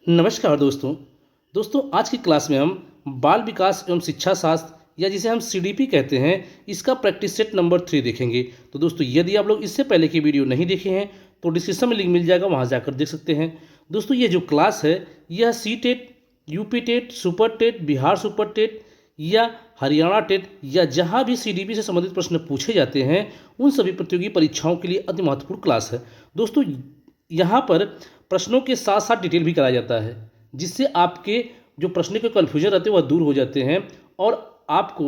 नमस्कार दोस्तों आज की क्लास में हम बाल विकास एवं शिक्षा शास्त्र या जिसे हम सीडीपी कहते हैं इसका प्रैक्टिस सेट नंबर 3 देखेंगे। तो दोस्तों यदि आप लोग इससे पहले की वीडियो नहीं देखे हैं तो डिस्क्रिप्शन में लिंक मिल जाएगा, वहां जाकर देख सकते हैं। दोस्तों ये जो क्लास है यह C TET, UP TET, super TET, Bihar super TET या हरियाणा टेट या जहाँ भी सीडीपी से संबंधित प्रश्न पूछे जाते हैं उन सभी प्रतियोगी परीक्षाओं के लिए अति महत्वपूर्ण क्लास है। दोस्तों यहाँ पर प्रश्नों के साथ साथ डिटेल भी कराया जाता है, जिससे आपके जो प्रश्न के कन्फ्यूजन रहते हैं वह दूर हो जाते हैं और आपको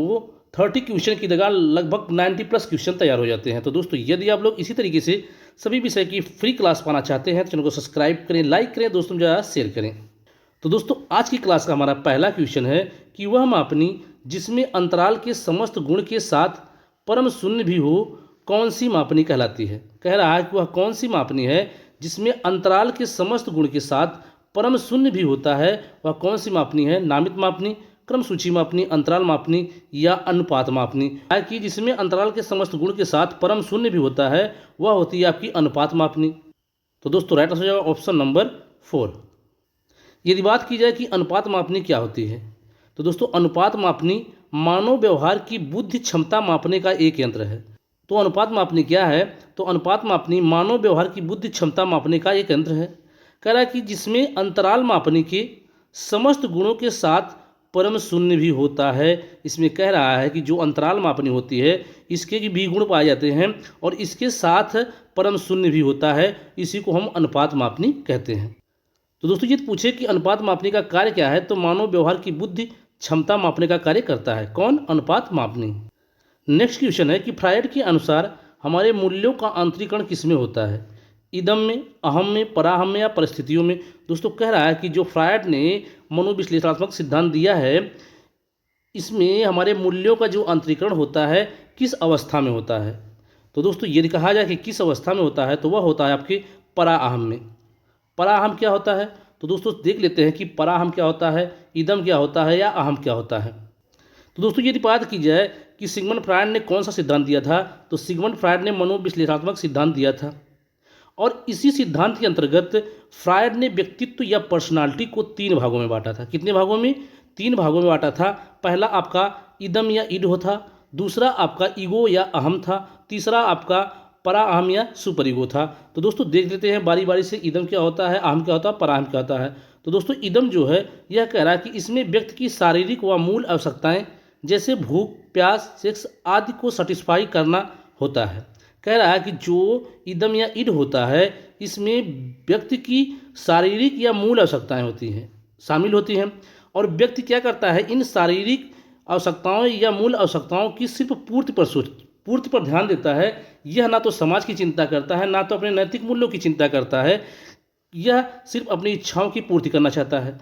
30 क्वेश्चन की जगह लगभग 90 प्लस क्वेश्चन तैयार हो जाते हैं। तो दोस्तों यदि आप लोग इसी तरीके से सभी विषय की फ्री क्लास पाना चाहते हैं तो चैनल को सब्सक्राइब करें, लाइक करें, दोस्तों ज़्यादा शेयर करें। तो दोस्तों आज की क्लास का हमारा पहला क्वेश्चन है कि वह मापनी जिसमें अंतराल के समस्त गुण के साथ परम शून्य भी हो कौन सी मापनी कहलाती है। कह रहा है कि वह कौन सी मापनी है जिसमें अंतराल के समस्त गुण के साथ परम शून्य भी होता है, वह कौन सी मापनी है। नामित मापनी, क्रम सूची मापनी, अंतराल मापनी या अनुपात मापनी। कि जिसमें अंतराल के समस्त गुण के साथ परम शून्य भी होता है वह होती है आपकी अनुपात मापनी। तो दोस्तों राइट आंसर हो जाएगा ऑप्शन नंबर 4। यदि बात की जाए कि अनुपात मापनी क्या होती है तो दोस्तों अनुपात मापनी मानव व्यवहार की बुद्धि क्षमता मापने का एक यंत्र है। तो अनुपात मापनी क्या है? तो अनुपात मापनी मानव व्यवहार की बुद्धि क्षमता मापने का एक यंत्र है। कह रहा है कि जिसमें अंतराल मापनी के समस्त गुणों के साथ परम शून्य भी होता है। इसमें कह रहा है कि जो अंतराल मापनी होती है इसके भी गुण पाए जाते हैं और इसके साथ परम शून्य भी होता है, इसी को हम अनुपात मापनी कहते हैं। तो दोस्तों ये पूछे कि अनुपात मापनी का कार्य क्या है, तो मानव व्यवहार की बुद्धि क्षमता मापने का कार्य करता है। कौन? अनुपात मापनी। नेक्स्ट क्वेश्चन है कि फ्रायड के अनुसार हमारे मूल्यों का आंतरीकरण किसमें होता है? इदम में, अहम में, पराहम में या परिस्थितियों में। दोस्तों कह रहा है कि जो फ्रायड ने मनोविश्लेषणात्मक सिद्धांत दिया है इसमें हमारे मूल्यों का जो आंतरीकरण होता है किस अवस्था में होता है। तो दोस्तों यदि कहा जाए कि किस अवस्था में होता है तो वह होता है आपके पराहम में। पराहम क्या होता है? तो दोस्तों देख लेते हैं कि पराहम क्या होता है, इदम क्या होता है या अहम क्या होता है। तो दोस्तों यदि बात की जाए कि सिगमंड फ्रायड ने कौन सा सिद्धांत दिया था, तो सिगमंड फ्रायड ने मनोविश्लेषणात्मक सिद्धांत दिया था और इसी सिद्धांत के अंतर्गत फ्रायड ने व्यक्तित्व या पर्सनालिटी को 3 भागों में बांटा था। कितने भागों में? 3 भागों में बांटा था। पहला आपका इदम या ईडो था, दूसरा आपका ईगो या अहम था, तीसरा आपका परा अहम या सुपर ईगो था। तो दोस्तों देख लेते हैं बारी बारी से इदम क्या होता है, अहम क्या होता है, पराहम क्या होता है। तो दोस्तों इदम जो है यह कह रहा है कि इसमें व्यक्ति की शारीरिक व मूल आवश्यकताएं जैसे भूख, प्यास, सेक्स आदि को सेटिस्फाई करना होता है। कह रहा है कि जो इदम या इड होता है इसमें व्यक्ति की शारीरिक या मूल आवश्यकताएं होती हैं, शामिल होती हैं और व्यक्ति क्या करता है इन शारीरिक आवश्यकताओं या मूल आवश्यकताओं की सिर्फ पूर्ति पर ध्यान देता है। यह ना तो समाज की चिंता करता है ना तो अपने नैतिक मूल्यों की चिंता करता है, यह सिर्फ अपनी इच्छाओं की पूर्ति करना चाहता है।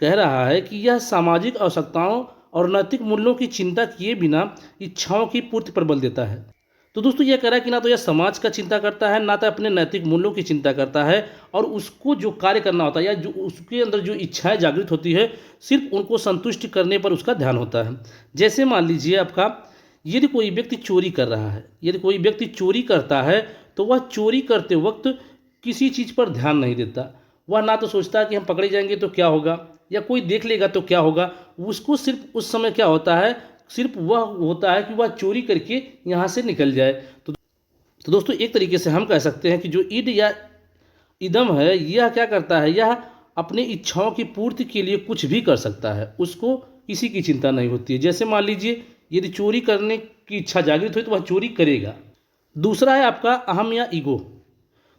कह रहा है कि यह सामाजिक आवश्यकताओं और नैतिक मूल्यों की चिंता किए बिना इच्छाओं की पूर्ति पर बल देता है। तो दोस्तों यह कह रहा है कि ना तो यह समाज का चिंता करता है ना तो अपने नैतिक मूल्यों की चिंता करता है और उसको जो कार्य करना होता है या जो उसके अंदर जो इच्छाएं जागृत होती है सिर्फ उनको संतुष्ट करने पर उसका ध्यान होता है। जैसे मान लीजिए आपका यदि कोई व्यक्ति चोरी कर रहा है, यदि कोई व्यक्ति चोरी करता है तो वह चोरी करते वक्त किसी चीज़ पर ध्यान नहीं देता। वह ना तो सोचता है कि हम पकड़े जाएंगे तो क्या होगा या कोई देख लेगा तो क्या होगा। उसको सिर्फ उस समय क्या होता है, सिर्फ वह होता है कि वह चोरी करके यहाँ से निकल जाए। तो दोस्तों एक तरीके से हम कह सकते हैं कि जो ईड या इदम है यह क्या करता है, यह अपनी इच्छाओं की पूर्ति के लिए कुछ भी कर सकता है, उसको किसी की चिंता नहीं होती है। जैसे मान लीजिए यदि चोरी करने की इच्छा जागृत हुई तो वह चोरी करेगा। दूसरा है आपका अहम या ईगो।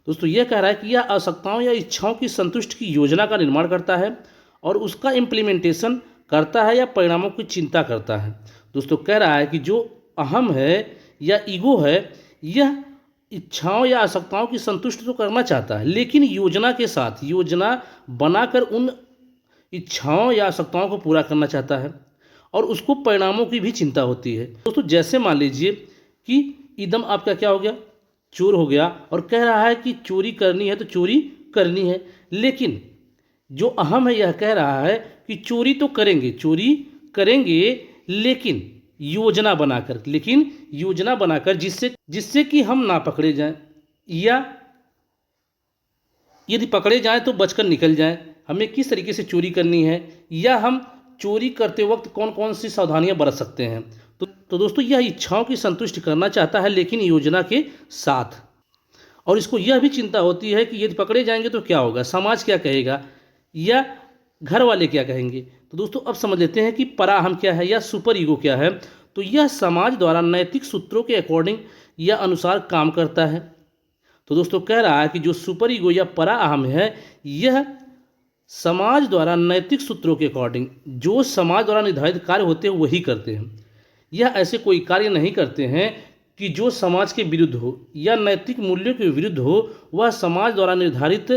दोस्तों यह कह रहा है कि यह आवश्यकताओं या इच्छाओं की संतुष्टि की योजना का निर्माण करता है और उसका इम्प्लीमेंटेशन करता है या परिणामों की चिंता करता है। दोस्तों कह रहा है कि जो अहम है या ईगो है यह इच्छाओं या आवश्यकताओं की संतुष्टि तो करना चाहता है लेकिन योजना के साथ, योजना बनाकर उन इच्छाओं या आवश्यकताओं को पूरा करना चाहता है और उसको परिणामों की भी चिंता होती है। दोस्तों जैसे मान लीजिए कि इदम आपका क्या हो गया, चोर हो गया और कह रहा है कि चोरी करनी है तो चोरी करनी है, लेकिन जो अहम है यह कह रहा है कि चोरी तो करेंगे, चोरी करेंगे लेकिन योजना बनाकर जिससे कि हम ना पकड़े जाएं या यदि पकड़े जाएं तो बचकर निकल जाएं, हमें किस तरीके से चोरी करनी है, या हम चोरी करते वक्त कौन कौन सी सावधानियां बरत सकते हैं। तो दोस्तों यह इच्छाओं की संतुष्टि करना चाहता है, लेकिन योजना के साथ। और इसको यह भी चिंता होती है कि यदि पकड़े जाएंगे तो क्या होगा, समाज क्या कहेगा, या घर वाले क्या कहेंगे। तो दोस्तों अब समझ लेते हैं कि पराअहम क्या है या सुपर ईगो क्या है। तो यह समाज द्वारा नैतिक सूत्रों के अकॉर्डिंग या अनुसार काम करता है। तो दोस्तों कह रहा है कि जो सुपर ईगो या पराअहम है, यह समाज द्वारा नैतिक सूत्रों के अकॉर्डिंग, जो समाज द्वारा निर्धारित कार्य होते हैं वही करते हैं। यह ऐसे कोई कार्य नहीं करते हैं कि जो समाज के विरुद्ध हो या नैतिक मूल्यों के विरुद्ध हो। वह समाज द्वारा निर्धारित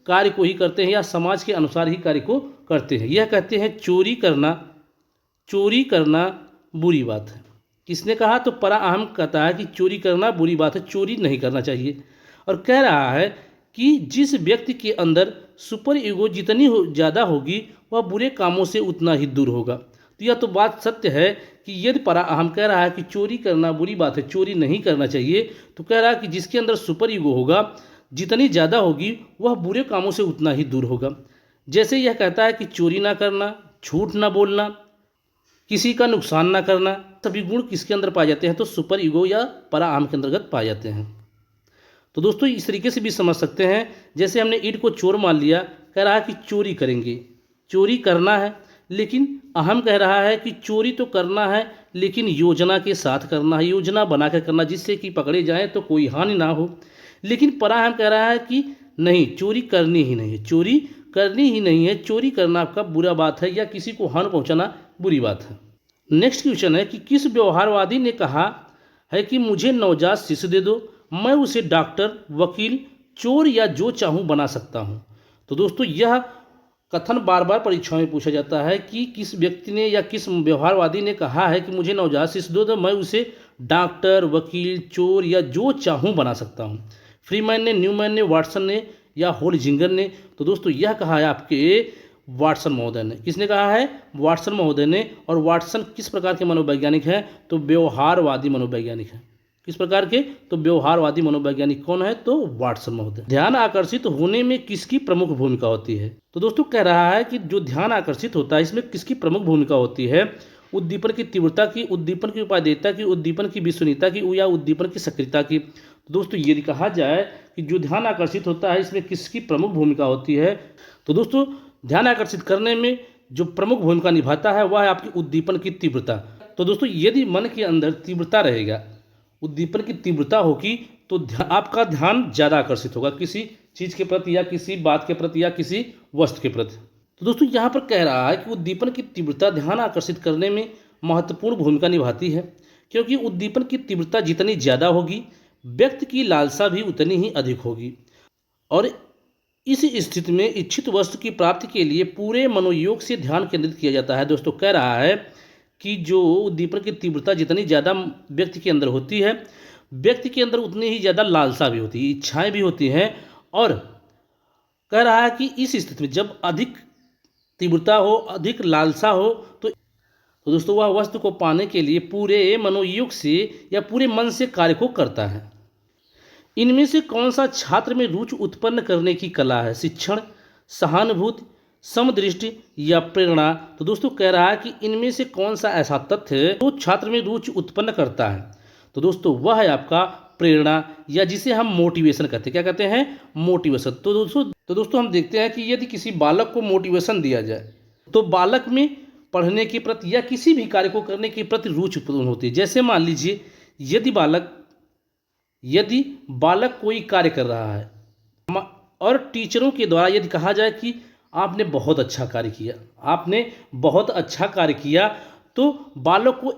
कार्य को ही करते हैं या समाज के अनुसार ही कार्य को करते हैं। यह कहते हैं चोरी करना बुरी बात है। किसने कहा, तो पराअहम कहता है कि चोरी करना बुरी बात है, चोरी नहीं करना चाहिए। और कह रहा है कि जिस व्यक्ति के अंदर सुपर ईगो जितनी ज़्यादा होगी वह बुरे कामों से उतना ही दूर होगा। तो यह तो बात सत्य है कि यदि पराअहम कह रहा है कि चोरी करना बुरी बात है, चोरी नहीं करना चाहिए, तो कह रहा है कि जिसके अंदर सुपर ईगो होगा जितनी ज़्यादा होगी वह बुरे कामों से उतना ही दूर होगा। जैसे यह कहता है कि चोरी ना करना, झूठ ना बोलना, किसी का नुकसान ना करना, सभी गुण किसके अंदर पाए जाते हैं, तो सुपर ईगो या पराअहम के अंतर्गत पाए जाते हैं। तो दोस्तों इस तरीके से भी समझ सकते हैं, जैसे हमने ईंट को चोर मान लिया, कह रहा है कि चोरी करेंगे, चोरी करना है, लेकिन अहम कह रहा है कि चोरी तो करना है लेकिन योजना के साथ करना है, योजना बनाकर करना, जिससे कि पकड़े जाएं तो कोई हानि ना हो। लेकिन पराअहम कह रहा है कि नहीं, चोरी करनी ही नहीं है, चोरी करनी ही नहीं है, चोरी करना आपका बुरा बात है या किसी को हानि पहुंचाना बुरी बात है। नेक्स्ट क्वेश्चन है कि किस व्यवहारवादी ने कहा है कि मुझे नवजात शिशु दे दो, मैं उसे डॉक्टर, वकील, चोर या जो चाहूँ बना सकता हूँ। तो दोस्तों यह कथन बार बार परीक्षाओं में पूछा जाता है कि किस व्यक्ति ने या किस व्यवहारवादी ने कहा है कि मुझे नवजात शिशु दो तो मैं उसे डॉक्टर, वकील, चोर या जो चाहूँ बना सकता हूँ। फ्रीमैन ने, न्यूमैन ने, वाटसन ने या होल्जिंगर ने। तो दोस्तों यह कहा है आपके वाटसन महोदय ने। किसने कहा है, वाटसन महोदय ने। और वाटसन किस प्रकार के मनोवैज्ञानिक हैं, तो व्यवहारवादी मनोवैज्ञानिक हैं। किस प्रकार के, तो व्यवहारवादी मनोवैज्ञानिक कौन है, तो वाटसन महोदय। ध्यान आकर्षित होने में किसकी प्रमुख भूमिका होती है, तो दोस्तों कह रहा है कि जो ध्यान आकर्षित होता है इसमें किसकी प्रमुख भूमिका होती है, उद्दीपन की तीव्रता की, उद्दीपन की उपादेयता की, उद्दीपन की विश्वसनीयता की या उद्दीपन की सक्रियता की। तो दोस्तों यदि कहा जाए कि जो ध्यान आकर्षित होता है इसमें किसकी प्रमुख भूमिका होती है, तो दोस्तों ध्यान आकर्षित करने में जो प्रमुख भूमिका निभाता है वह है आपकी उद्दीपन की तीव्रता। तो दोस्तों यदि मन के अंदर तीव्रता रहेगा, उद्दीपन की तीव्रता होगी, तो आपका ध्यान ज़्यादा आकर्षित होगा किसी चीज़ के प्रति या किसी बात के प्रति या किसी वस्तु के प्रति। तो दोस्तों यहाँ पर कह रहा है कि उद्दीपन की तीव्रता ध्यान आकर्षित करने में महत्वपूर्ण भूमिका निभाती है, क्योंकि उद्दीपन की तीव्रता जितनी ज़्यादा होगी व्यक्ति की लालसा भी उतनी ही अधिक होगी, और इस स्थिति में इच्छित वस्तु की प्राप्ति के लिए पूरे मनोयोग से ध्यान केंद्रित किया जाता है। दोस्तों कह रहा है कि जो उद्दीपन की तीव्रता जितनी ज़्यादा व्यक्ति के अंदर होती है, व्यक्ति के अंदर उतनी ही ज़्यादा लालसा भी होती है, इच्छाएं भी होती हैं। और कह रहा है कि इस स्थिति में जब अधिक तीव्रता हो, अधिक लालसा हो, तो दोस्तों वह वस्तु को पाने के लिए पूरे मनोयोग से या पूरे मन से कार्य को करता है। इनमें से कौन सा छात्र में रुचि उत्पन्न करने की कला है, शिक्षण, सहानुभूति, समदृष्टि या प्रेरणा। तो दोस्तों कह रहा है कि इनमें से कौन सा ऐसा तथ्य है जो छात्र में रुचि उत्पन्न करता है, तो दोस्तों वह है आपका प्रेरणा, या जिसे हम मोटिवेशन कहते हैं। क्या कहते हैं, मोटिवेशन। तो दोस्तों हम देखते हैं कि यदि किसी बालक को मोटिवेशन दिया जाए तो बालक में पढ़ने के प्रति या किसी भी कार्य को करने के प्रति रुचि उत्पन्न होती है। जैसे मान लीजिए यदि बालक कोई कार्य कर रहा है और टीचरों के द्वारा यदि कहा जाए कि आपने बहुत अच्छा कार्य किया, आपने बहुत अच्छा कार्य किया, तो बालक को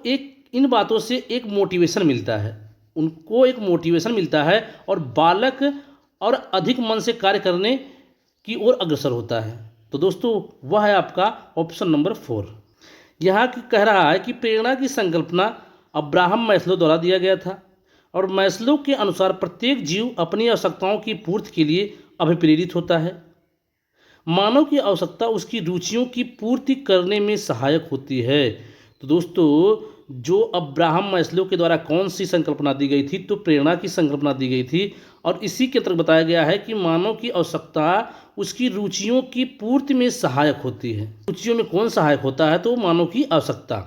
इन बातों से एक मोटिवेशन मिलता है, उनको एक मोटिवेशन मिलता है और बालक और अधिक मन से कार्य करने की ओर अग्रसर होता है। तो दोस्तों वह है आपका ऑप्शन नंबर 4। यहाँ कह रहा है कि प्रेरणा की संकल्पना अब्राहम मैस्लो द्वारा दिया गया था, और मैस्लो के अनुसार प्रत्येक जीव अपनी आवश्यकताओं की पूर्ति के लिए अभिप्रेरित होता है। मानव की आवश्यकता उसकी रुचियों की पूर्ति करने में सहायक होती है। तो दोस्तों जो अब्राहम मैस्लो के द्वारा कौन सी संकल्पना दी गई थी, तो प्रेरणा की संकल्पना दी गई थी। और इसी के अंतर्गत बताया गया है कि मानव की आवश्यकता उसकी रुचियों की पूर्ति में सहायक होती है। रुचियों में कौन सहायक होता है, तो मानव की आवश्यकता।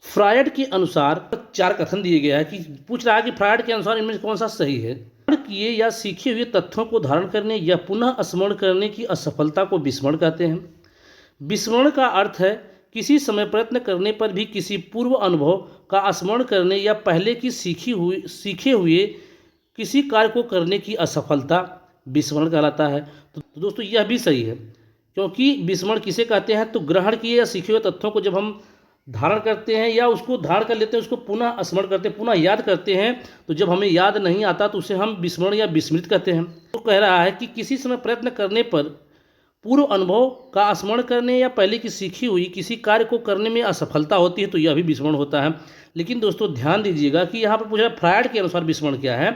फ्रायड के अनुसार 4 कथन दिए गया है कि पूछ रहा है कि फ्रायड के अनुसार इनमें से कौन सा सही है। किए या सीखे हुए तथ्यों को धारण करने या पुनः स्मरण करने की असफलता को विस्मरण कहते हैं। विस्मरण का अर्थ है किसी समय प्रयत्न करने पर भी किसी पूर्व अनुभव का स्मरण करने या पहले की सीखे हुए किसी कार्य को करने की असफलता विस्मरण कहलाता है। तो दोस्तों यह भी सही है, क्योंकि विस्मरण किसे कहते हैं, तो ग्रहण किए या सीखे हुए तथ्यों को जब हम धारण करते हैं या उसको धारण कर लेते हैं, उसको पुनः स्मरण करते हैं, पुनः याद करते हैं, तो जब हमें याद नहीं आता तो उसे हम विस्मरण या विस्मृत कहते हैं। तो कह रहा है कि किसी समय प्रयत्न करने पर पूर्व अनुभव का स्मरण करने या पहले की सीखी हुई किसी कार्य को करने में असफलता होती है, तो यह भी विस्मरण होता है। लेकिन दोस्तों ध्यान दीजिएगा कि यहाँ पर पूछा फ्रायड के अनुसार विस्मरण क्या है,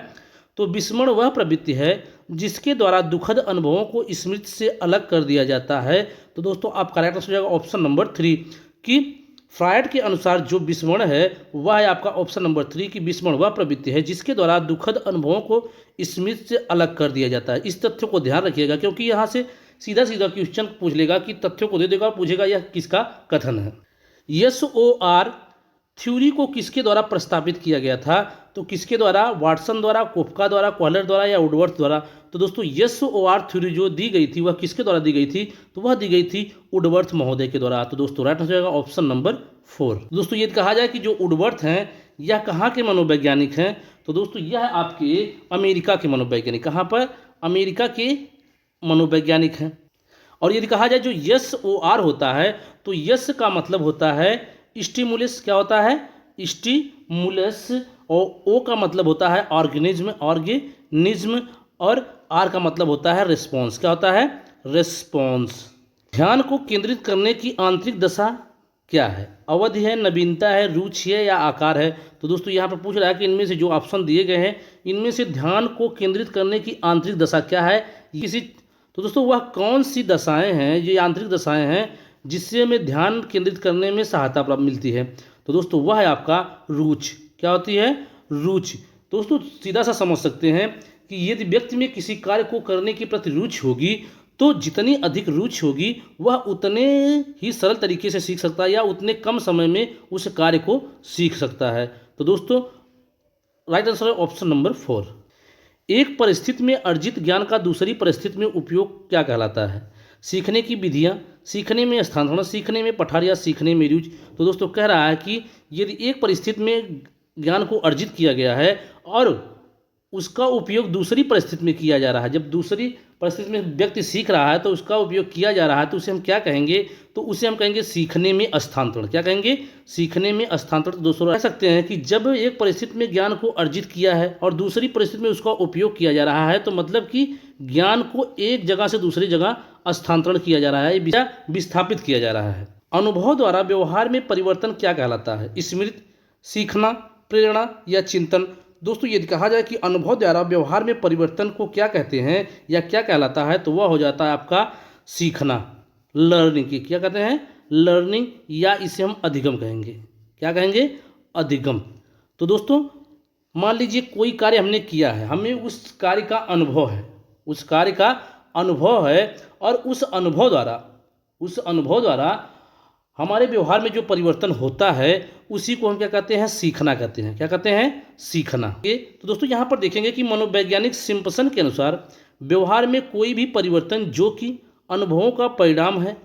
तो विस्मरण वह प्रवृत्ति है जिसके द्वारा दुखद अनुभवों को स्मृति से अलग कर दिया जाता है। तो दोस्तों आप करेक्ट आंसर हो जाएगा ऑप्शन नंबर 3 कि फ्रायड के अनुसार जो विस्मरण है वह है आपका ऑप्शन नंबर 3 कि विस्मरण वह प्रवृत्ति है जिसके द्वारा दुखद अनुभवों को स्मृति से अलग कर दिया जाता है। इस तथ्य को ध्यान रखिएगा, क्योंकि यहाँ से सीधा सीधा क्वेश्चन पूछ लेगा कि तथ्यों को दे देगा और पूछेगा यह किसका कथन है। SOR थ्योरी को किसके द्वारा प्रस्तावित किया गया था, तो किसके द्वारा, वाटसन द्वारा, कोफका द्वारा, क्वालर द्वारा या वुडवर्थ द्वारा। तो दोस्तों SOR थ्योरी जो दी गई थी वह किसके द्वारा दी गई थी, तो वह दी गई थी वुडवर्थ महोदय के द्वारा। तो दोस्तों राइट आंसर हो जाएगा ऑप्शन नंबर 4। दोस्तों ये कहा जाए कि जो वुडवर्थ हैं यह कहाँ के मनोवैज्ञानिक हैं, तो दोस्तों यह आपके अमेरिका के मनोवैज्ञानिक, कहाँ पर, अमेरिका के मनोवैज्ञानिक हैं। और यदि कहा जाए जो SOR होता है तो यस का मतलब होता है स्टिमुलस, क्या होता है, स्टिमुलस, और ओ का मतलब होता है ऑर्गेनिज्म, और आर का मतलब होता है रिस्पॉन्स, क्या होता है, रिस्पॉन्स। ध्यान को केंद्रित करने की आंतरिक दशा क्या है, अवधि है, नवीनता है, रुचि है या आकार है। तो दोस्तों यहाँ पर पूछ रहा है कि इनमें से जो ऑप्शन दिए गए हैं इनमें से ध्यान को केंद्रित करने की आंतरिक दशा क्या है, किसी, तो दोस्तों वह कौन सी दशाएं हैं, ये आंतरिक दशाएं हैं जिससे हमें ध्यान केंद्रित करने में सहायता प्राप्त मिलती है। तो दोस्तों वह है आपका रुचि, क्या होती है, रुचि। दोस्तों सीधा सा समझ सकते हैं कि यदि व्यक्ति में किसी कार्य को करने की प्रति रुचि होगी तो जितनी अधिक रुचि होगी वह उतने ही सरल तरीके से सीख सकता है या उतने कम समय में उस कार्य को सीख सकता है। तो दोस्तों राइट आंसर है ऑप्शन नंबर 4। एक परिस्थिति में अर्जित ज्ञान का दूसरी परिस्थिति में उपयोग क्या कहलाता है, सीखने की विधियां, सीखने में स्थानांतरण, सीखने में पठार या सीखने में रुचि। तो दोस्तों कह रहा है कि यदि एक परिस्थिति में ज्ञान को अर्जित किया गया है और उसका उपयोग दूसरी परिस्थिति में किया जा रहा है, जब दूसरी परिस्थिति में व्यक्ति सीख रहा है तो उसका उपयोग किया जा रहा है, तो उसे हम क्या कहेंगे, तो उसे हम कहेंगे सीखने में स्थानांतरण, क्या कहेंगे, सीखने में स्थानांतरण। दोस्तों कह सकते हैं कि जब एक परिस्थिति में ज्ञान को अर्जित किया है और दूसरी परिस्थिति में उसका उपयोग किया जा रहा है तो मतलब कि ज्ञान को एक जगह से दूसरी जगह स्थानांतरण किया जा रहा है या विस्थापित किया जा रहा है। अनुभव द्वारा व्यवहार में परिवर्तन क्या कहलाता है, स्मृति, सीखना, प्रेरणा या चिंतन। दोस्तों यदि कहा जाए कि अनुभव द्वारा व्यवहार में परिवर्तन को क्या कहते हैं या क्या कहलाता है, तो वह हो जाता है आपका सीखना, लर्निंग की, क्या कहते हैं, लर्निंग, या इसे हम अधिगम कहेंगे, क्या कहेंगे, अधिगम। तो दोस्तों मान लीजिए कोई कार्य हमने किया है, हमें उस कार्य का अनुभव है, उस कार्य का अनुभव है और उस अनुभव द्वारा हमारे व्यवहार में जो परिवर्तन होता है उसी को हम क्या कहते हैं, सीखना कहते हैं, क्या कहते हैं, सीखना। तो दोस्तों यहाँ पर देखेंगे कि मनोवैज्ञानिक सिम्पसन के अनुसार व्यवहार में कोई भी परिवर्तन जो कि अनुभवों का परिणाम है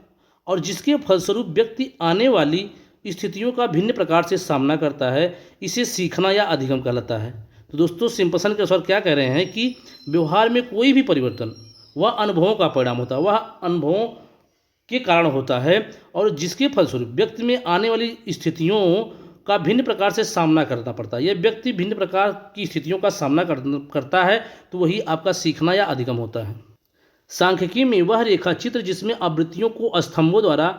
और जिसके फलस्वरूप व्यक्ति आने वाली स्थितियों का भिन्न प्रकार से सामना करता है, इसे सीखना या अधिगम कहलाता है। तो दोस्तों सिम्पसन के अनुसार क्या कह रहे हैं कि व्यवहार में कोई भी परिवर्तन वह अनुभवों का परिणाम होता है, वह अनुभवों के कारण होता है और जिसके फलस्वरूप व्यक्ति में आने वाली स्थितियों का भिन्न प्रकार से सामना करना पड़ता है। यह व्यक्ति भिन्न प्रकार की स्थितियों का सामना करता है तो वही आपका सीखना या अधिगम होता है। सांख्यिकी में वह रेखा चित्र जिसमें आवृत्तियों को स्तंभों द्वारा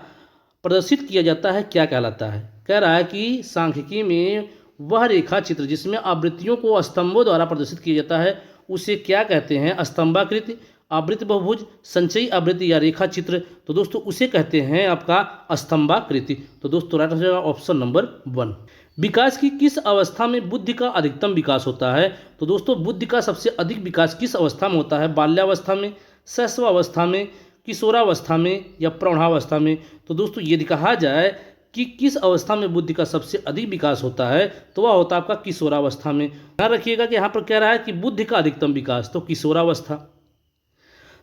प्रदर्शित किया जाता है क्या कहलाता है। कह रहा है कि सांख्यिकी में वह रेखा चित्र जिसमें आवृत्तियों को स्तंभों द्वारा प्रदर्शित किया जाता है उसे क्या कहते हैं, स्तंभाकृति, आवृत्त बहुभुज, संचयी आवृत्ति या रेखा चित्र, तो दोस्तों उसे कहते हैं आपका स्तंभाकृति। तो दोस्तों राइट आंसर ऑप्शन नंबर 1। विकास की किस अवस्था में बुद्धि का अधिकतम विकास होता है? तो दोस्तों बुद्धि का सबसे अधिक विकास किस अवस्था में होता है? बाल्यावस्था में, शैशवावस्था में, किशोरावस्था में या प्रौढ़ावस्था में? तो दोस्तों यदि कहा जाए कि किस अवस्था में बुद्धि का सबसे अधिक विकास होता है तो वह होता है आपका किशोरावस्था में। ध्यान रखिएगा कि यहाँ पर कह रहा है कि बुद्धि का अधिकतम विकास, तो किशोरावस्था।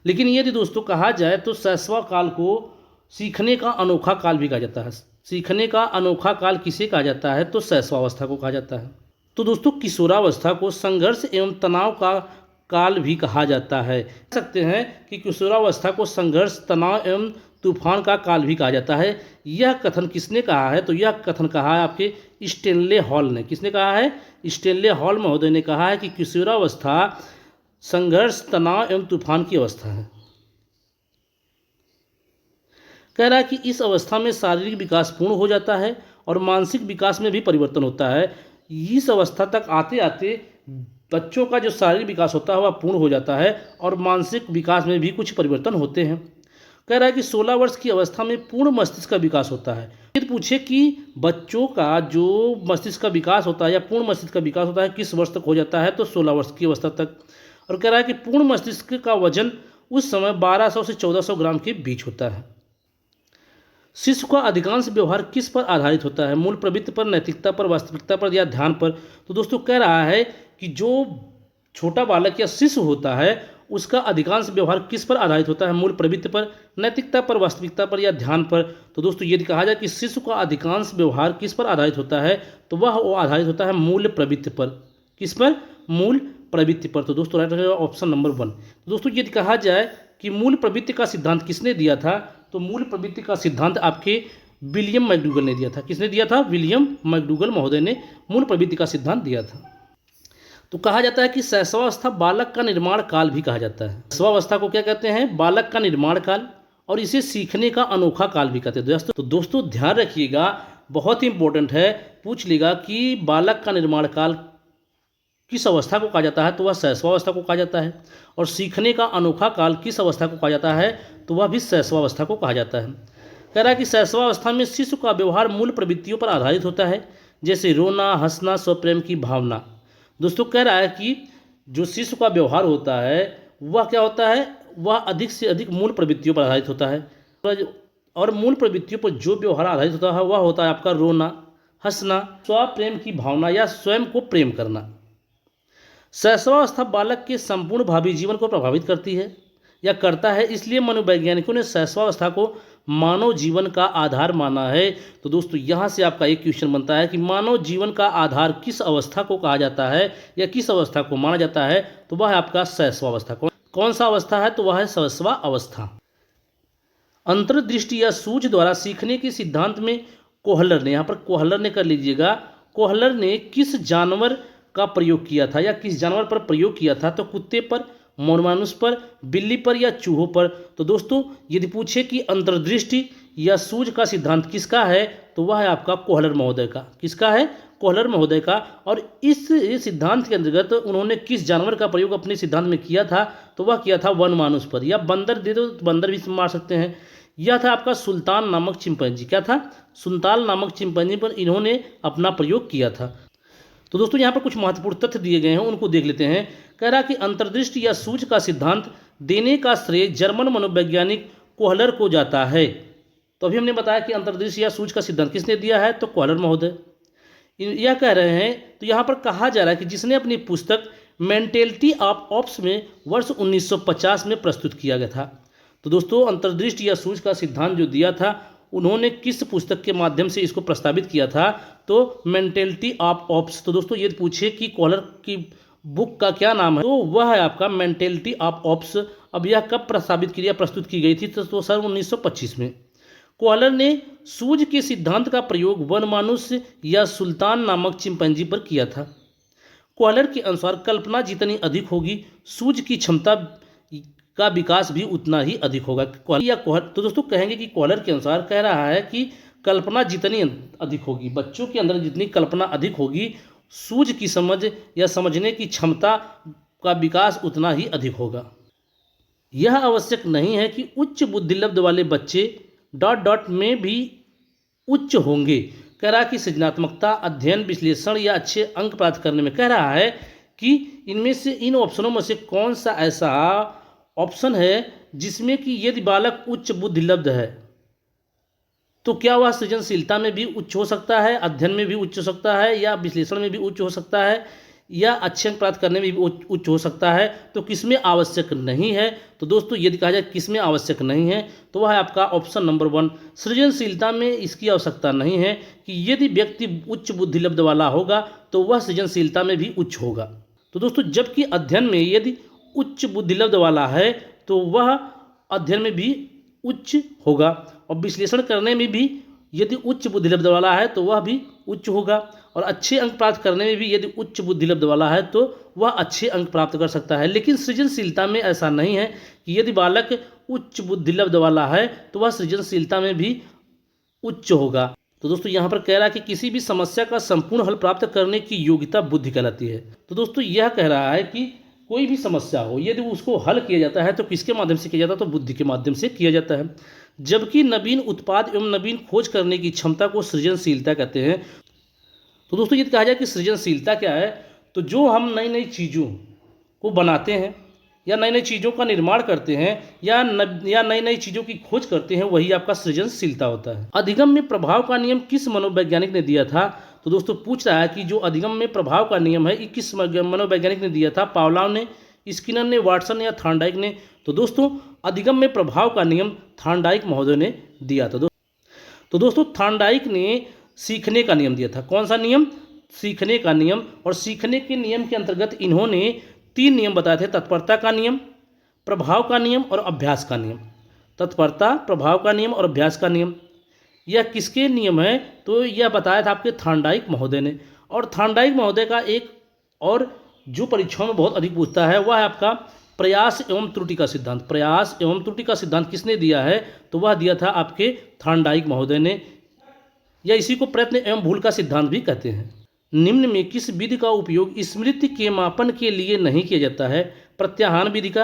लेकिन यदि दोस्तों कहा जाए तो शैशव काल को सीखने का अनोखा काल भी कहा जाता है। सीखने का अनोखा काल किसे कहा जाता है? तो शैशवावस्था को कहा जाता है। तो दोस्तों किशोरावस्था को संघर्ष एवं तनाव का काल भी कहा जाता है। कह सकते हैं कि किशोरावस्था को संघर्ष, तनाव एवं तूफान का काल भी कहा जाता है। यह कथन किसने कहा है? तो यह कथन कहा है आपके स्टेनले हॉल ने। किसने कहा है? स्टेनले हॉल महोदय ने कहा है कि किशोरावस्था संघर्ष, तनाव एवं तूफान की अवस्था है। कह रहा है कि इस अवस्था में शारीरिक विकास पूर्ण हो जाता है और मानसिक विकास में भी परिवर्तन होता है। इस अवस्था तक आते आते बच्चों का जो शारीरिक विकास होता है वह पूर्ण हो जाता है और मानसिक विकास में भी कुछ परिवर्तन होते हैं। कह रहा है कि 16 वर्ष की अवस्था में पूर्ण मस्तिष्क का विकास होता है। यदि पूछे कि बच्चों का जो मस्तिष्क का विकास होता है या पूर्ण मस्तिष्क का विकास होता है किस वर्ष तक हो जाता है? तो 16 वर्ष की अवस्था तक। और कह रहा है कि पूर्ण मस्तिष्क का वजन उस समय 1200 से 1400 ग्राम के बीच होता है। शिशु का अधिकांश व्यवहार किस पर आधारित होता है? मूल प्रवृत्ति पर, नैतिकता पर, वास्तविकता पर या ध्यान पर? तो दोस्तों कह रहा है कि जो छोटा बालक या शिशु होता है उसका अधिकांश व्यवहार किस पर आधारित होता है? मूल प्रवृत्ति पर, नैतिकता पर, वास्तविकता पर या ध्यान पर? तो दोस्तों यदि कहा जाए कि शिशु का अधिकांश व्यवहार किस पर आधारित होता है तो वह आधारित होता है मूल प्रवृत्ति पर। किस पर? मूल प्रवृत्ति पर। तो दोस्तों राइट आंसर ऑप्शन नंबर 1। तो दोस्तों यदि कहा जाए कि मूल प्रवृत्ति का सिद्धांत किसने दिया था? तो मूल प्रवृत्ति का सिद्धांत आपके विलियम मैकडूगल ने दिया था। किसने दिया था? विलियम मैकडूगल महोदय ने मूल प्रवृत्ति का सिद्धांत दिया था। तो कहा जाता है कि शैशवावस्था बालक का निर्माण काल भी कहा जाता है। शैशवावस्था को क्या कहते हैं? बालक का निर्माण काल, और इसे सीखने का अनोखा काल भी कहते हैं। तो दोस्तों ध्यान रखिएगा, बहुत ही इंपॉर्टेंट है, पूछ लेगा कि बालक का निर्माण काल किस अवस्था को कहा जाता है? तो वह शैशवावस्था को कहा जाता है। और सीखने का अनोखा काल किस अवस्था को कहा जाता है? तो वह भी शैशवावस्था को कहा जाता है। कह रहा है कि शैशवावस्था में शिशु का व्यवहार मूल प्रवृत्तियों पर आधारित होता है, जैसे रोना, हंसना, स्वप्रेम की भावना। दोस्तों कह रहा है कि जो शिशु का व्यवहार होता है वह क्या होता है? वह अधिक से अधिक मूल प्रवृत्तियों पर आधारित होता है। और मूल प्रवृत्तियों पर जो व्यवहार आधारित होता है वह होता है आपका रोना, हंसना, स्वप्रेम की भावना या स्वयं को प्रेम करना। शैशवावस्था बालक के संपूर्ण भावी जीवन को प्रभावित करती है या करता है, इसलिए मनोवैज्ञानिकों ने शैशवावस्था को मानव जीवन का आधार माना है। तो दोस्तों यहाँ से आपका एक क्वेश्चन बनता है कि मानव जीवन का आधार किस अवस्था को कहा जाता है या किस अवस्था को माना जाता है? तो वह है आपका शैशवावस्था। कौन सा अवस्था है? तो वह है शैशवावस्था। अंतर्दृष्टि या सूझ द्वारा सीखने के सिद्धांत में कोहलर ने, यहाँ पर कोहलर ने कर लीजिएगा, कोहलर ने किस जानवर का प्रयोग किया था या किस जानवर पर प्रयोग किया था? तो कुत्ते पर, मोरमानुस पर, बिल्ली पर या चूहों पर? तो दोस्तों यदि पूछे कि अंतर्दृष्टि या सूझ का सिद्धांत किसका है तो वह है आपका कोहलर महोदय का। किसका है? कोहलर महोदय का। और इस सिद्धांत के अंतर्गत उन्होंने किस जानवर का प्रयोग अपने सिद्धांत में किया था? तो वह किया था वनमानुस पर, या बंदर दे दो तो बंदर भी मार सकते हैं। यह था आपका सुल्तान नामक चिंपैंजी। क्या था? सुल्तान नामक चिंपैंजी पर इन्होंने अपना प्रयोग किया था। तो दोस्तों यहाँ पर कुछ महत्वपूर्ण तथ्य दिए गए हैं, उनको देख लेते हैं। कह रहा कि अंतर्दृष्टि या सूझ का सिद्धांत देने का श्रेय जर्मन मनोवैज्ञानिक कोहलर को जाता है। तो अभी हमने बताया कि अंतर्दृष्टि या सूझ का सिद्धांत किसने दिया है? तो कोहलर महोदय यह कह रहे हैं। तो यहाँ पर कहा जा रहा है कि जिसने अपनी पुस्तक मेंटेलिटी ऑफ ऑप्स में वर्ष 1950 में प्रस्तुत किया गया था। तो दोस्तों अंतर्दृष्टि या सूझ का सिद्धांत जो दिया था उन्होंने किस पुस्तक के माध्यम से इसको प्रस्तावित किया था? तो मेंटेलिटी ऑफ ऑप्स। तो दोस्तों ये पूछे कि कोहलर की बुक का क्या नाम है? तो वह है आपका मेंटेलिटी ऑफ ऑप्स। अब यह कब प्रस्तावित की या प्रस्तुत की गई थी? तो सन 1925 में। कोहलर ने सूझ के सिद्धांत का प्रयोग वनमानुस या सुल्तान नामक चिंपैंजी पर किया था। कोहलर के अनुसार कल्पना जितनी अधिक होगी सूझ की क्षमता का विकास भी उतना ही अधिक होगा। तो दोस्तों कहेंगे कि कोहलर के अनुसार कह रहा है कि कल्पना जितनी अधिक होगी, बच्चों के अंदर जितनी कल्पना अधिक होगी, सूझ की समझ या समझने की क्षमता का विकास उतना ही अधिक होगा। यह आवश्यक नहीं है कि उच्च बुद्धिलब्ध वाले बच्चे डॉट डॉट में भी उच्च होंगे। कह रहा है कि सृजनात्मकता, अध्ययन, विश्लेषण या अच्छे अंक प्राप्त करने में कह रहा है कि इनमें से इन ऑप्शनों में से कौन सा ऐसा ऑप्शन है जिसमें कि यदि बालक उच्च बुद्धिलब्ध है तो क्या वह सृजनशीलता में भी उच्च हो सकता है, अध्ययन में भी उच्च हो सकता है, या विश्लेषण में भी उच्च हो सकता है, या अच्छे अंक प्राप्त करने में भी उच्च हो सकता है। तो किसमें आवश्यक नहीं है? तो दोस्तों यदि कहा जाए किसमें आवश्यक नहीं है तो वह है आपका ऑप्शन नंबर 1, सृजनशीलता में इसकी आवश्यकता नहीं है कि यदि व्यक्ति उच्च बुद्धिलब्ध वाला होगा तो वह सृजनशीलता में भी उच्च होगा। तो दोस्तों जबकि अध्ययन में यदि उच्च बुद्धिलब्ध वाला है तो वह अध्ययन में भी उच्च होगा, और विश्लेषण करने में भी यदि उच्च बुद्धिलब्ध वाला है तो वह भी उच्च होगा, और अच्छे अंक प्राप्त करने में भी यदि उच्च बुद्धिलब्ध वाला है तो वह अच्छे अंक प्राप्त कर सकता है। लेकिन सृजनशीलता में ऐसा नहीं है कि यदि बालक उच्च बुद्धिलब्ध वाला है तो वह सृजनशीलता में भी उच्च होगा। तो दोस्तों यहाँ पर कह रहा है कि किसी भी समस्या का संपूर्ण हल प्राप्त करने की योग्यता बुद्धि कहलाती है। तो दोस्तों यह कह रहा है कि कोई भी समस्या हो यदि उसको हल किया जाता है तो किसके माध्यम से किया जाता है? तो बुद्धि के माध्यम से किया जाता है। जबकि नवीन उत्पाद एवं नवीन खोज करने की क्षमता को सृजनशीलता कहते हैं। तो दोस्तों यदि कहा जाए कि सृजनशीलता क्या है, तो जो हम नई नई चीज़ों को बनाते हैं या नई नई चीज़ों का निर्माण करते हैं या नई नई चीज़ों की खोज करते हैं, वही आपका सृजनशीलता होता है। अधिगम में प्रभाव का नियम किस मनोवैज्ञानिक ने दिया था? तो दोस्तों पूछ रहा है कि जो अधिगम में प्रभाव का नियम है ये किस मनोवैज्ञानिक ने दिया था? पावलोव ने, स्किनर ने, वाटसन या थॉर्नडाइक ने? तो दोस्तों अधिगम में प्रभाव का नियम थॉर्नडाइक महोदय ने दिया था। तो दोस्तों थॉर्नडाइक ने सीखने का नियम दिया था। कौन सा नियम? सीखने का नियम। और सीखने के नियम के अंतर्गत इन्होंने 3 नियम बताए थे: तत्परता का नियम, प्रभाव का नियम और अभ्यास का नियम। तत्परता, प्रभाव का नियम और अभ्यास का नियम, यह किसके नियम है? तो यह बताया था आपके थॉर्नडाइक महोदय ने। और थॉर्नडाइक महोदय का एक और जो परीक्षाओं में बहुत अधिक पूछता है वह है आपका प्रयास एवं त्रुटि का सिद्धांत। प्रयास एवं त्रुटि का सिद्धांत किसने दिया है? तो वह दिया था आपके थॉर्नडाइक महोदय ने, या इसी को प्रयत्न एवं भूल का सिद्धांत भी कहते हैं। निम्न में किस विधि का उपयोग स्मृति के मापन के लिए नहीं किया जाता है? प्रत्याहार विधि का,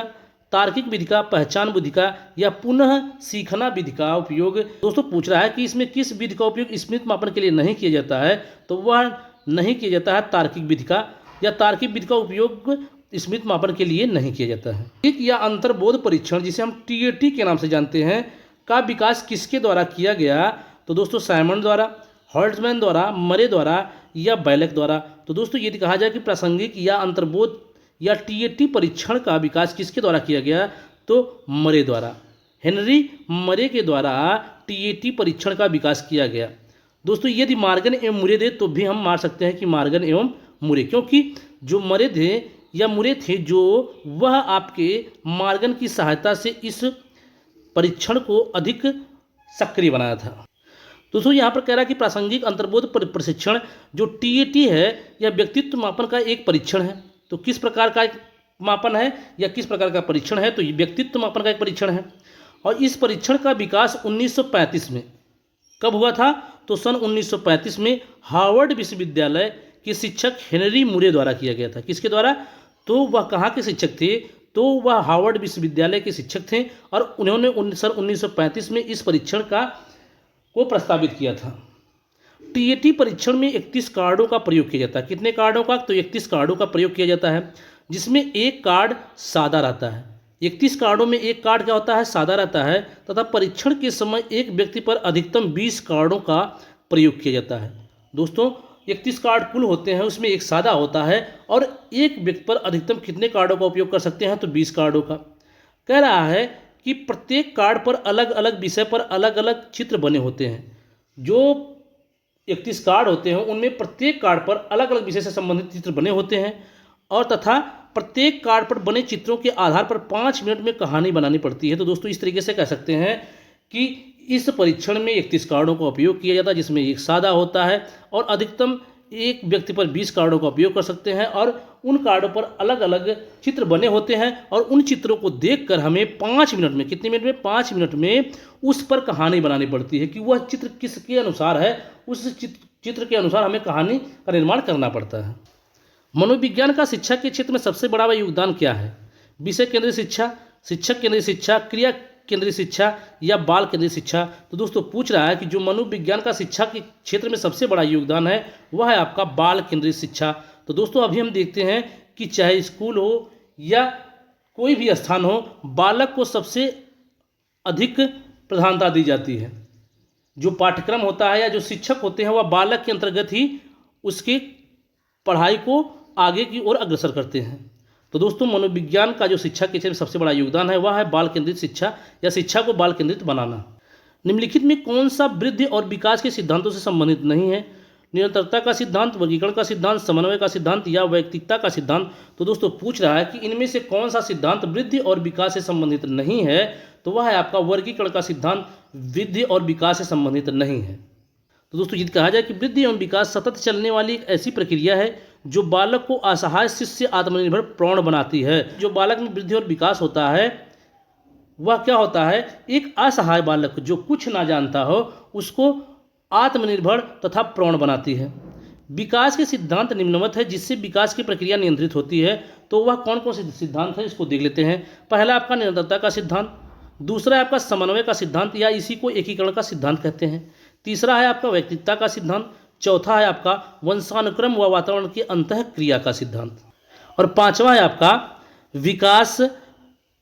तार्किक विधि का, पहचान विधि का या पुनः सीखना विधि का उपयोग? दोस्तों पूछ रहा है कि इसमें किस विधि का उपयोग स्मृति मापन के लिए नहीं किया जाता है? तो वह नहीं किया जाता है तार्किक विधि का, या तार्किक विधि का उपयोग स्मृति मापन के लिए नहीं किया जाता है। एक या अंतर्बोध परीक्षण, जिसे हम TAT के नाम से जानते हैं, का विकास किसके द्वारा किया गया? तो दोस्तों साइमन द्वारा, हॉल्ट्जमैन द्वारा, मरे द्वारा या बैलेक द्वारा? तो दोस्तों यदि कहा जाए कि प्रासंगिक या अंतर्बोध या TAT परीक्षण का विकास किसके द्वारा किया गया? तो मरे द्वारा, हेनरी मरे के द्वारा TAT परीक्षण का विकास किया गया। दोस्तों यदि मार्गन एवं मुरे दे तो भी हम मार सकते हैं कि मार्गन एवं मुरे, क्योंकि जो मरे थे या मुरे थे जो वह आपके मार्गन की सहायता से इस परीक्षण को अधिक सक्रिय बनाया था। दोस्तों यहाँ पर कह रहा है कि प्रासंगिक अंतर्बोध प्रशिक्षण जो TAT है यह व्यक्तित्व मापन का एक परीक्षण है। तो किस प्रकार का एक मापन है या किस प्रकार का परीक्षण है? तो ये व्यक्तित्व मापन का एक परीक्षण है। और इस परीक्षण का विकास 1935 में कब हुआ था? तो सन 1935 में हार्वर्ड विश्वविद्यालय के शिक्षक हेनरी मुरे द्वारा किया गया था। किसके द्वारा? तो वह कहाँ के शिक्षक थे? तो वह हार्वर्ड विश्वविद्यालय के शिक्षक थे और उन्होंने सन 1935 में इस परीक्षण को प्रस्तावित किया था। TAT परीक्षण में 31 कार्डों का प्रयोग किया जाता है। कितने कार्डों का? तो 31 कार्डों का प्रयोग किया जाता है, जिसमें एक कार्ड सादा रहता है। 31 कार्डों में एक कार्ड क्या होता है? सादा रहता है। तथा परीक्षण के समय एक व्यक्ति पर अधिकतम 20 कार्डों का प्रयोग किया जाता है। दोस्तों 31 कार्ड कुल होते हैं, उसमें एक सादा होता है, और एक व्यक्ति पर अधिकतम कितने कार्डों का उपयोग कर सकते हैं? तो 20 कार्डों का। कह रहा है कि प्रत्येक कार्ड पर अलग अलग विषय पर अलग अलग चित्र बने होते हैं। जो 31 कार्ड होते हैं उनमें प्रत्येक कार्ड पर अलग अलग विषय से संबंधित चित्र बने होते हैं, और तथा प्रत्येक कार्ड पर बने चित्रों के आधार पर 5 मिनट में कहानी बनानी पड़ती है। तो दोस्तों इस तरीके से कह सकते हैं कि इस परीक्षण में 31 कार्डों का उपयोग किया जाता है, जिसमें एक सादा होता है, और अधिकतम एक व्यक्ति पर 20 कार्डों का उपयोग कर सकते हैं, और उन कार्डों पर अलग अलग चित्र बने होते हैं, और उन चित्रों को देखकर हमें 5 मिनट में, कितने मिनट में? 5 मिनट में उस पर कहानी बनानी पड़ती है कि वह चित्र किसके अनुसार है, उस चित्र के अनुसार हमें कहानी का निर्माण करना पड़ता है। मनोविज्ञान का शिक्षा के क्षेत्र में सबसे बड़ा योगदान क्या है? विषय केंद्रित शिक्षा, शिक्षक केंद्रित शिक्षा, क्रिया केंद्रित शिक्षा या बाल केंद्रित शिक्षा। तो दोस्तों पूछ रहा है कि जो मनोविज्ञान का शिक्षा के क्षेत्र में सबसे बड़ा योगदान है वह है आपका बाल केंद्रित शिक्षा। तो दोस्तों अभी हम देखते हैं कि चाहे स्कूल हो या कोई भी स्थान हो, बालक को सबसे अधिक प्रधानता दी जाती है। जो पाठ्यक्रम होता है या जो शिक्षक होते हैं वह बालक के अंतर्गत ही उसकी पढ़ाई को आगे की ओर अग्रसर करते हैं। तो दोस्तों मनोविज्ञान का जो शिक्षा के क्षेत्र में सबसे बड़ा योगदान है वह है बाल केंद्रित शिक्षा या शिक्षा को बाल केंद्रित बनाना। निम्नलिखित में कौन सा वृद्धि और विकास के सिद्धांतों से संबंधित नहीं है? निरंतरता का सिद्धांत, वर्गीकरण का सिद्धांत, समन्वय का सिद्धांत या वैयक्तिकता का सिद्धांत। तो दोस्तों पूछ रहा है कि इनमें से कौन सा सिद्धांत वृद्धि और विकास से संबंधित नहीं है? तो वह है आपका वर्गीकरण का सिद्धांत, वृद्धि और विकास से संबंधित नहीं है। तो दोस्तों यदि कहा जाए कि वृद्धि एवं विकास सतत चलने वाली एक ऐसी प्रक्रिया है जो बालक को असहाय शिष्य आत्मनिर्भर प्रौढ़ बनाती है। जो बालक में वृद्धि और विकास होता है वह क्या होता है? एक असहाय बालक जो कुछ ना जानता हो उसको आत्मनिर्भर तथा प्रौढ़ बनाती है। विकास के सिद्धांत निम्नवत है जिससे विकास की प्रक्रिया नियंत्रित होती है। तो वह कौन कौन से सिद्धांत है इसको देख लेते हैं। पहला आपका निरंतरता का सिद्धांत, दूसरा है आपका समन्वय का सिद्धांत या इसी को एकीकरण का सिद्धांत कहते हैं, तीसरा है आपका वैयक्तिकता का सिद्धांत, चौथा है आपका वंशानुक्रम व वातावरण की अंतः क्रिया का सिद्धांत, और पांचवा है आपका विकास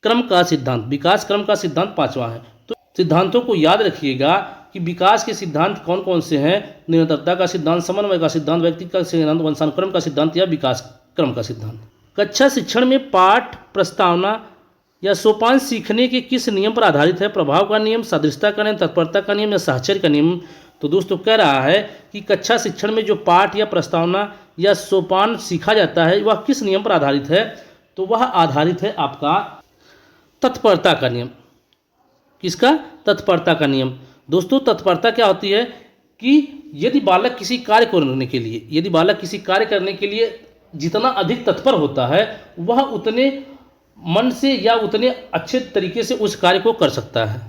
क्रम का सिद्धांत। विकास क्रम का सिद्धांत पांचवा है। तो सिद्धांतों को याद रखिएगा कि विकास के सिद्धांत कौन कौन से हैं? निरंतरता का सिद्धांत, समन्वय का सिद्धांत, व्यक्तिगत का सिद्धांत, वंशानुक्रम का सिद्धांत या विकास क्रम का सिद्धांत। कक्षा शिक्षण में पाठ प्रस्तावना या सोपान सीखने के किस नियम पर आधारित है? प्रभाव का नियम, सादृश्यता का नियम, तत्परता का नियम या साहचर्य का नियम। तो दोस्तों कह रहा है कि कक्षा शिक्षण में जो पाठ या प्रस्तावना या सोपान सीखा जाता है वह किस नियम पर आधारित है? तो वह आधारित है आपका तत्परता का नियम। किसका? तत्परता का नियम। दोस्तों तत्परता क्या होती है कि यदि बालक किसी कार्य करने के लिए जितना अधिक तत्पर होता है वह उतने मन से या उतने अच्छे तरीके से उस कार्य को कर सकता है।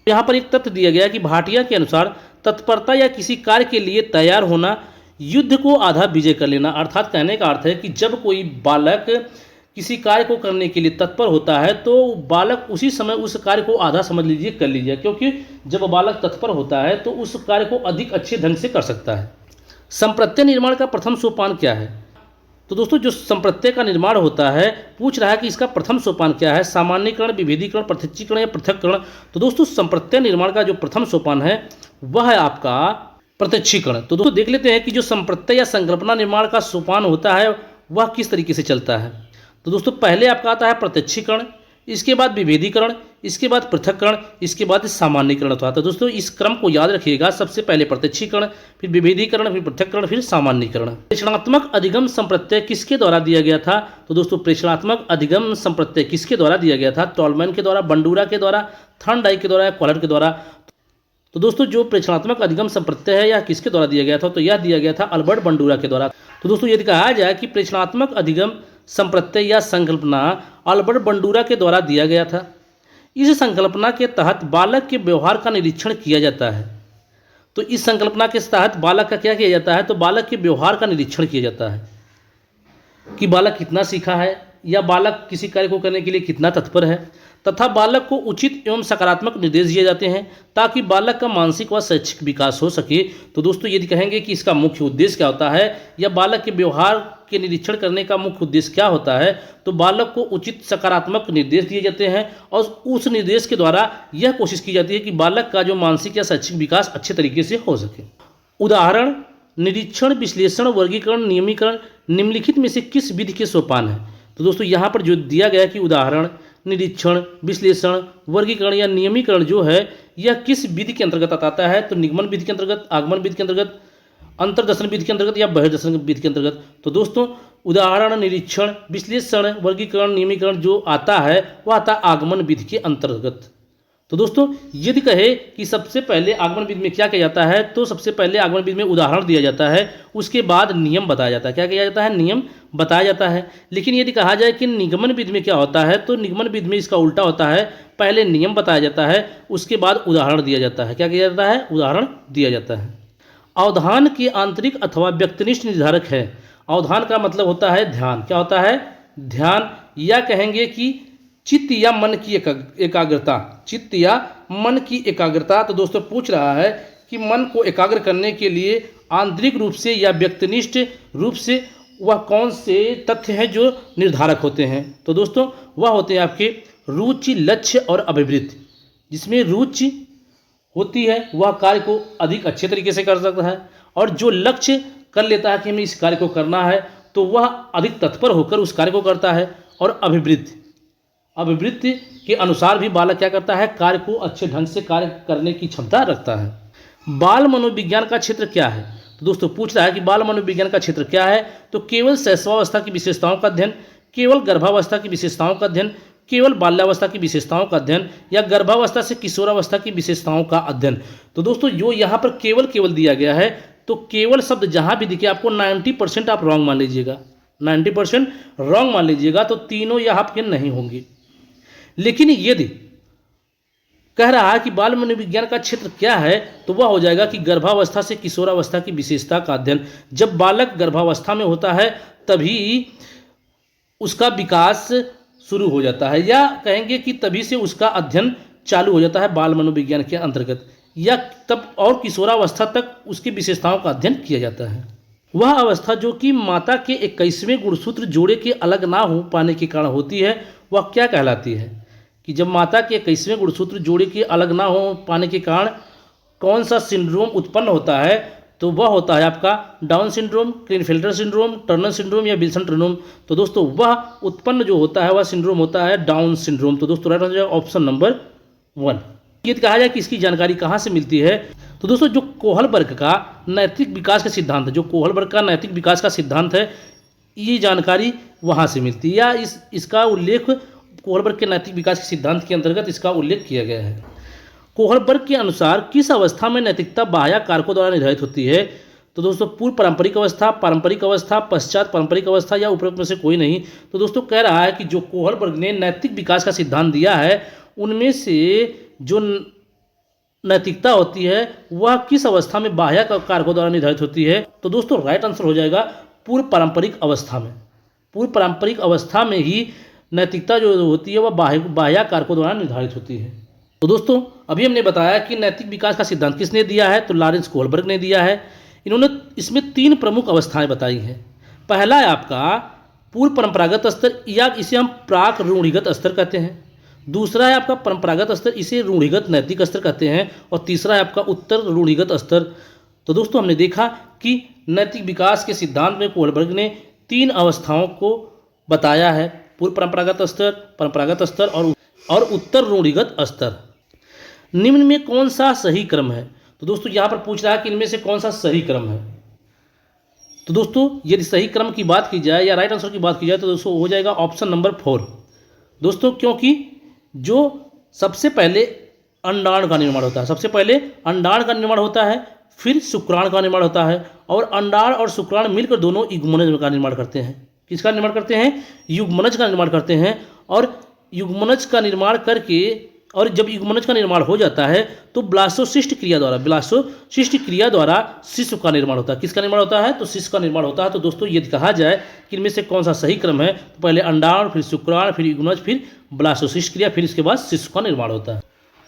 यहाँ पर एक तथ्य दिया गया कि भाटिया के अनुसार तत्परता या किसी कार्य के लिए तैयार होना युद्ध को आधा विजय कर लेना। अर्थात कहने का अर्थ है कि जब कोई बालक किसी कार्य को करने के लिए तत्पर होता है तो बालक उसी समय उस कार्य को आधा समझ लीजिए कर लीजिए, क्योंकि जब बालक तत्पर होता है तो उस कार्य को अधिक अच्छे ढंग से कर सकता है। संप्रत्यय निर्माण का प्रथम सोपान क्या है? तो दोस्तों जो संप्रत्यय का निर्माण होता है पूछ रहा है कि इसका प्रथम सोपान क्या है? सामान्यीकरण, विभेदीकरण, प्रत्यक्षीकरण या पृथक्करण। तो दोस्तों संप्रत्यय निर्माण का जो प्रथम सोपान है वह है आपका प्रत्यक्षीकरण। तो दोस्तों देख लेते हैं कि जो संप्रत्यय या संकल्पना निर्माण का सोपान होता है वह किस तरीके से चलता है। तो दोस्तों पहले आपका आता है प्रत्यक्षीकरण, इसके बाद विभेदीकरण, इसके बाद पृथक्करण, इसके बाद सामान्यीकरण होता है। तो दोस्तों इस क्रम को याद रखिएगा, सबसे पहले प्रत्यक्षीकरण, फिर विभेदीकरण, फिर पृथक्करण, फिर सामान्यीकरण। प्रेषणात्मक अधिगम संप्रत्यय किसके द्वारा दिया गया था? तो दोस्तों प्रेषणात्मक अधिगम संप्रत्यय किसके द्वारा दिया गया था? टॉलमैन के द्वारा, बंडूरा के द्वारा, थॉर्नडाइक के द्वारा या कॉलर के द्वारा। तो दोस्तों जो प्रेषणात्मक अधिगम संप्रत्यय है यह किसके द्वारा दिया गया था? तो यह दिया गया था अल्बर्ट बंडूरा के द्वारा। तो दोस्तों यदि कहा जाए कि प्रेषणात्मक अधिगम संप्रत्यय या संकल्पना अल्बर्ट बंडूरा के द्वारा दिया गया था। इस संकल्पना के तहत बालक के व्यवहार का निरीक्षण किया जाता है। तो इस संकल्पना के तहत बालक का क्या किया जाता है? तो बालक के व्यवहार का निरीक्षण किया जाता है कि बालक कितना सीखा है या बालक किसी कार्य को करने के लिए कितना तत्पर है, तथा बालक को उचित एवं सकारात्मक निर्देश दिए जाते हैं ताकि बालक का मानसिक व शैक्षिक विकास हो सके। तो दोस्तों यदि कहेंगे कि इसका मुख्य उद्देश्य क्या होता है या बालक के व्यवहार के निरीक्षण करने का मुख्य उद्देश्य क्या होता है, तो बालक को उचित सकारात्मक निर्देश दिए जाते हैं और उस निर्देश के द्वारा यह कोशिश की जाती है कि बालक का जो मानसिक या शैक्षिक विकास अच्छे तरीके से हो सके। उदाहरण निरीक्षण, विश्लेषण, वर्गीकरण, नियमीकरण निम्नलिखित में से किस विधि के सोपान है? तो दोस्तों यहाँ पर जो दिया गया कि उदाहरण, निरीक्षण, विश्लेषण, वर्गीकरण या नियमीकरण जो है यह किस विधि के अंतर्गत आता है? तो निगमन विधि के अंतर्गत, आगमन विधि के अंतर्गत, अंतर्दर्शन विधि के अंतर्गत या बहिर्दर्शन विधि के अंतर्गत। तो दोस्तों उदाहरण, निरीक्षण, विश्लेषण, वर्गीकरण, नियमीकरण जो आता है वह आता है आगमन विधि के अंतर्गत। तो दोस्तों यदि कहे कि सबसे पहले आगमन विधि में क्या किया जाता है, तो सबसे पहले आगमन विधि में उदाहरण दिया जाता है, उसके बाद नियम बताया जाता है। क्या किया जाता है? नियम बताया जाता है। लेकिन यदि कहा जाए कि निगमन विधि में क्या होता है, तो निगमन विधि में इसका उल्टा होता है, पहले नियम बताया जाता है, उसके बाद उदाहरण दिया जाता है। क्या किया जाता है? उदाहरण दिया जाता है। अवधान के आंतरिक अथवा व्यक्तिनिष्ठ निर्धारक है। अवधान का मतलब होता है ध्यान। क्या होता है? ध्यान। या कहेंगे कि चित्त या मन की एकाग्रता, चित्त या मन की एकाग्रता। तो दोस्तों पूछ रहा है कि मन को एकाग्र करने के लिए आंतरिक रूप से या व्यक्तिनिष्ठ रूप से वह कौन से तथ्य हैं जो निर्धारक होते हैं। तो दोस्तों वह होते हैं आपके रुचि, लक्ष्य और अभिवृत्ति। जिसमें रुचि होती है वह कार्य को अधिक अच्छे तरीके से कर सकता है, और जो लक्ष्य कर लेता है कि हमें इस कार्य को करना है तो वह अधिक तत्पर होकर उस कार्य को करता है। और अभिवृत्ति के अनुसार भी बालक क्या करता है, कार्य को अच्छे ढंग से कार्य करने की क्षमता रखता है। बाल मनोविज्ञान का क्षेत्र क्या है। तो दोस्तों पूछ रहा है कि बाल मनोविज्ञान का क्षेत्र क्या है। तो केवल शैशवावस्था की विशेषताओं का अध्ययन, केवल गर्भावस्था की विशेषताओं का अध्ययन, केवल बाल्यावस्था की विशेषताओं का अध्ययन, या गर्भावस्था से किशोरावस्था की विशेषताओं का अध्ययन। तो दोस्तों जो यहाँ पर केवल दिया गया है, तो केवल शब्द जहाँ भी दिखे आपको 90% आप रॉन्ग मान लीजिएगा, 90% रॉन्ग मान लीजिएगा। तो तीनों यहाँ आपके नहीं होंगे। लेकिन यदि कह रहा है कि बाल मनोविज्ञान का क्षेत्र क्या है, तो वह हो जाएगा कि गर्भावस्था से किशोरावस्था की विशेषता का अध्ययन। जब बालक गर्भावस्था में होता है तभी उसका विकास शुरू हो जाता है, या कहेंगे कि तभी से उसका अध्ययन चालू हो जाता है बाल मनोविज्ञान के अंतर्गत, या तब और किशोरावस्था तक उसकी विशेषताओं का अध्ययन किया जाता है। वह अवस्था जो कि माता के 21वें गुणसूत्र जोड़े के अलग ना हो पाने के कारण होती है, वह क्या कहलाती है। कि जब माता के 21वें गुणसूत्र जोड़े के अलग ना हो पाने के कारण कौन सा सिंड्रोम उत्पन्न होता है, तो वह होता है आपका Down syndrome, Klinefelter syndrome, Turner syndrome या विल्सन सिंड्रोम। तो दोस्तों वह उत्पन्न जो होता है वह सिंड्रोम होता है डाउन सिंड्रोम। तो दोस्तों राइट आंसर ऑप्शन नंबर 1। ये कहा जाए कि इसकी जानकारी कहाँ से मिलती है। तो दोस्तों जो कोहलबर्ग का नैतिक विकास का सिद्धांत है, जो कोहलबर्ग का नैतिक विकास का सिद्धांत है, ये जानकारी वहाँ से मिलती है, या इसका उल्लेख कोहलबर्ग के नैतिक विकास के सिद्धांत के अंतर्गत इसका उल्लेख किया गया है। कोहलबर्ग के अनुसार किस अवस्था में नैतिकता बाह्य कारकों द्वारा निर्धारित होती है। तो दोस्तों पूर्व पारंपरिक अवस्था, पारंपरिक अवस्था, पश्चात पारंपरिक अवस्था, या उपरोक्त में से कोई नहीं। तो दोस्तों कह रहा है कि जो कोहलबर्ग ने नैतिक विकास का सिद्धांत दिया है, उनमें से जो नैतिकता होती है वह किस अवस्था में बाह्य कारकों द्वारा निर्धारित होती है। तो दोस्तों राइट आंसर हो जाएगा पूर्व पारंपरिक अवस्था में। पूर्व पारंपरिक अवस्था में ही नैतिकता जो होती है वह बाह्य कारकों द्वारा निर्धारित होती है। तो दोस्तों अभी हमने बताया कि नैतिक विकास का सिद्धांत किसने दिया है, तो लॉरेंस कोहलबर्ग ने दिया है। इन्होंने इसमें 3 प्रमुख अवस्थाएं बताई हैं। पहला है आपका पूर्व परंपरागत स्तर, या इसे हम प्राक रूढ़िगत स्तर कहते हैं। दूसरा है आपका परंपरागत स्तर, इसे रूढ़िगत नैतिक स्तर कहते हैं। और तीसरा है आपका उत्तर रूढ़िगत स्तर। तो दोस्तों हमने देखा कि नैतिक विकास के सिद्धांत में कोहलबर्ग ने 3 अवस्थाओं को बताया है, पूर्व परंपरागत स्तर और उत्तर रूढ़िगत स्तर। निम्न में कौन सा सही क्रम है। तो दोस्तों यहाँ पर पूछ रहा है कि इनमें से कौन सा सही क्रम है। तो दोस्तों यदि सही क्रम की बात की जाए या राइट आंसर की बात की जाए, तो दोस्तों हो जाएगा ऑप्शन नंबर 4। दोस्तों क्योंकि जो सबसे पहले अंडाणु का निर्माण होता है, सबसे पहले अंडाणु का निर्माण होता है, फिर शुक्राणु का निर्माण होता है, और अंडाणु और शुक्राणु मिलकर दोनों युग्मनज का निर्माण करते हैं। किसका निर्माण करते हैं, युग्मनज का निर्माण करते हैं। और युग्मनज का निर्माण करके, और जब युग्मनज का निर्माण हो जाता है तो ब्लास्टोसिस्ट क्रिया द्वारा शिशु का निर्माण होता है। किसका निर्माण होता है, तो शिशु का निर्माण होता है। तो दोस्तों यदि कहा जाए कि इनमें से कौन सा सही क्रम है, तो पहले अंडाणु, फिर शुक्राणु, फिर युग्मनज, फिर ब्लास्टोसिस्ट क्रिया, फिर इसके बाद शिशु का निर्माण होता है।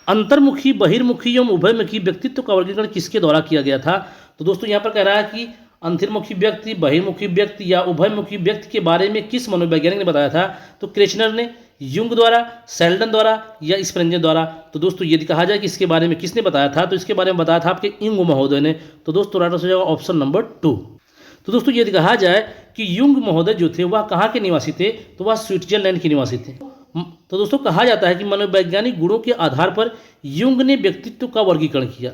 अंतर्मुखी, बहिर्मुखी एवं उभयमुखी व्यक्तित्व का वर्गीकरण किसके द्वारा किया गया था। तो दोस्तों यहाँ पर कह रहा है कि अंतर्मुखी व्यक्ति, बहिर्मुखी व्यक्ति या उभयमुखी व्यक्ति के बारे में किस मनोवैज्ञानिक ने बताया था। तो क्रेचनर ने, युंग द्वारा, सेल्डन द्वारा, या स्प्रेंजर द्वारा। तो दोस्तों यदि कहा जाए कि इसके बारे में किसने बताया था, तो इसके बारे में बताया था आपके युंग महोदय ने। तो दोस्तों राइट आंसर हो जाएगा ऑप्शन नंबर 2। तो दोस्तों यदि कहा जाए कि युंग महोदय जो थे वह कहाँ के निवासी थे, तो वह स्विट्जरलैंड के निवासी थे। तो दोस्तों कहा जाता है कि मनोवैज्ञानिक गुणों के आधार पर युंग ने व्यक्तित्व का वर्गीकरण किया।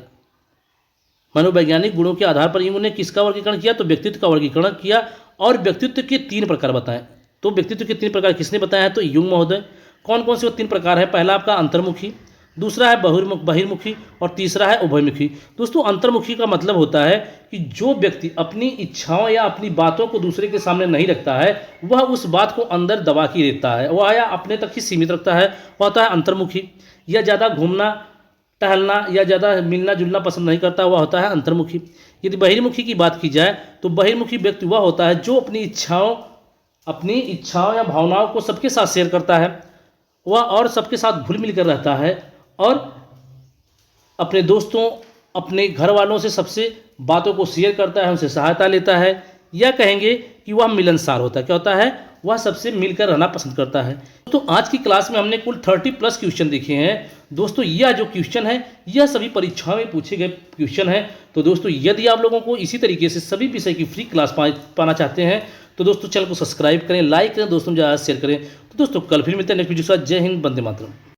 मनोवैज्ञानिक गुणों के आधार पर युंग ने किसका वर्गीकरण किया, तो व्यक्तित्व का वर्गीकरण किया। और व्यक्तित्व के 3 प्रकार बताएं। तो व्यक्तित्व के 3 प्रकार किसने बताया है, तो युंग महोदय। कौन कौन से वो 3 प्रकार है, पहला आपका अंतर्मुखी, दूसरा है बहिर्मुखी, और तीसरा है उभयमुखी। दोस्तों अंतर्मुखी का मतलब होता है कि जो व्यक्ति अपनी इच्छाओं या अपनी बातों को दूसरे के सामने नहीं रखता है, वह उस बात को अंदर दबा के रखता है, वह या अपने तक ही सीमित रखता है, वह होता है अंतर्मुखी। या ज़्यादा घूमना टहलना या ज़्यादा मिलना जुलना पसंद नहीं करता, वह होता है अंतर्मुखी। यदि बहिर्मुखी की बात की जाए, तो बहिर्मुखी व्यक्ति वह होता है जो अपनी इच्छाओं या भावनाओं को सबके साथ शेयर करता है, वह और सबके साथ घुल मिल कर रहता है और अपने दोस्तों, अपने घर वालों से सबसे बातों को शेयर करता है, उनसे सहायता लेता है, या कहेंगे कि वह मिलनसार होता है। क्या होता है? वह सबसे मिलकर रहना पसंद करता है। तो आज की क्लास में हमने कुल 30+ क्वेश्चन देखे हैं। दोस्तों यह जो क्वेश्चन है यह सभी परीक्षाओं में पूछे गए क्वेश्चन है। तो दोस्तों यदि आप लोगों को इसी तरीके से सभी विषय की फ्री क्लास पाना चाहते हैं तो दोस्तों चैनल को सब्सक्राइब करें, लाइक करें, दोस्तों ज़्यादा शेयर करें। तो दोस्तों कल फिर मिलते हैं नेक्स्ट वीडियो के साथ। जय हिंद, वंदे मातरम।